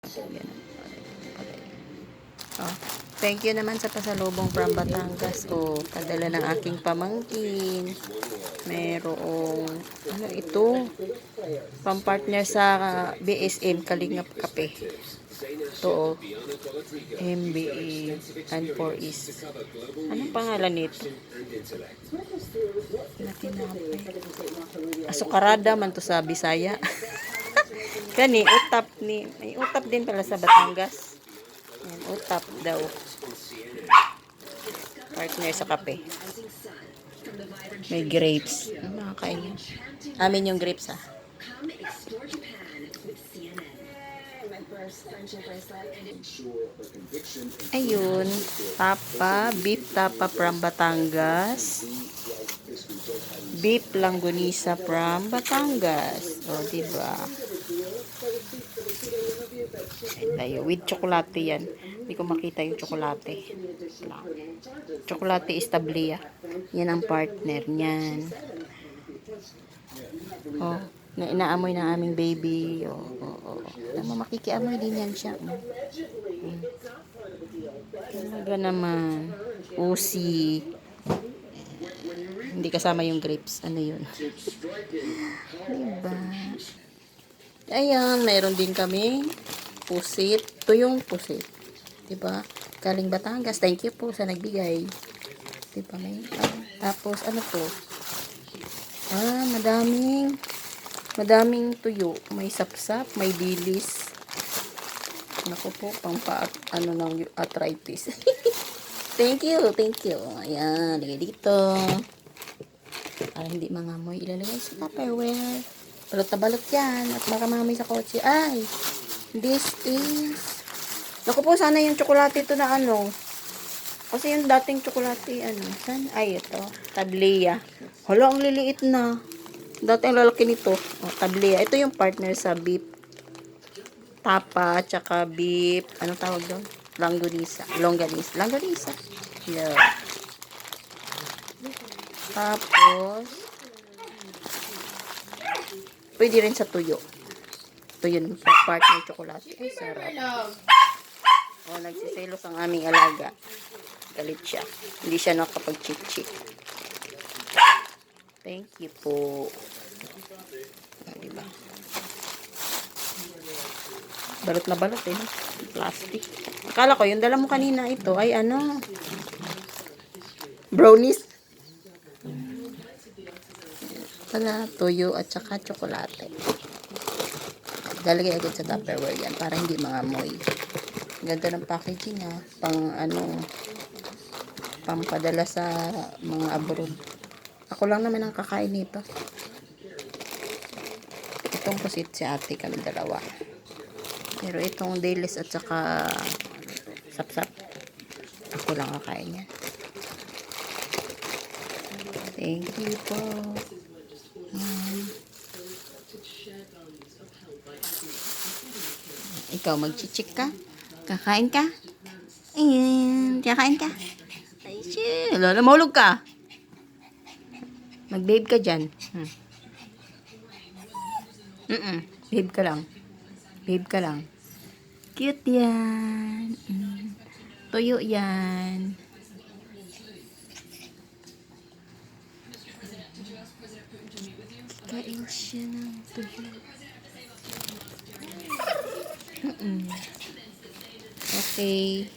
Yan. Oh, thank you naman sa pasalubong from Batangas. Oh, padala ng aking pamangkin. Merong, ano ito? Pampartner sa BSM, Kalingap Kape. Ito, oh. MBA and 4 is. Anong pangalan nito? Asukarada man to sa Bisaya. Kani, utap ni. May utap din pala sa Batangas. Yan, utap daw. Partner sa kape. May grapes. Ano makakain yan? Amin yung grapes, ha. Ayun. Tapa. Beef tapa from Batangas. Beef langgonisa from Batangas. O, diba? Tayo. With chocolate yan. Hindi ko makita yung chocolate. Chocolate istablia. Yan ang partner niyan. Oh, na inaamoy ng aming baby. Makikiamoy din yan siya. Talaga naman. Usi. Hindi kasama yung grapes. Ano yun? Diba? Ayan, mayroon din kami pusit. Ito yung pusit. Diba? Galing Batangas. Thank you po sa nagbigay. Diba? Tapos, ano to? Madaming tuyo. May sapsap, may dilis. Naku po, ano ng arthritis. Thank you. Ayan, lagay dito. Para hindi mangamoy, ilalagay sa Tupperware. Balot na balot yan. At baka mangamoy sa kotse. Ay, this is... Naku po, sana yung tsokolate ito na ano. Kasi yung dating tsokolate, ano, saan? Ay, ito. Tableya. Hala, ang liliit na. Dati ang lalaki nito. Oh, tableya. Ito yung partner sa beef tapa, tsaka beef, anong tawag doon? Longganisa. Yeah. Tapos, pwede rin sa tuyo. Ito yun, partner chocolate. Ay, sarap. Oh, nagsiselos ang aming alaga. Galit siya. Hindi siya nakapag-chik-chik. Thank you po. Diba? Balot na balot eh. Plastic. Akala ko, yung dala mo kanina ito ay ano? Brownies. Pala, tuyo at saka tsokolate. Lalagay agad sa Tupperware yan para hindi mangamoy. Ganda ng packaging ha. Pampadala sa mga abroad. Ako lang naman ang kakain nito. Itong pusit si ate kami dalawa. Pero itong dilis at saka sapsap, ako lang kakain niya. Thank you po. Ikaw magchichik ka? Kakain ka? Ayan, kakain ka? Ay, shit. Lala, mahulog ka. Mag-babe ka dyan. Babe ka lang. Babe ka lang. Cute yan. Tuyo yan. Kain siya ng tuyo. Okay.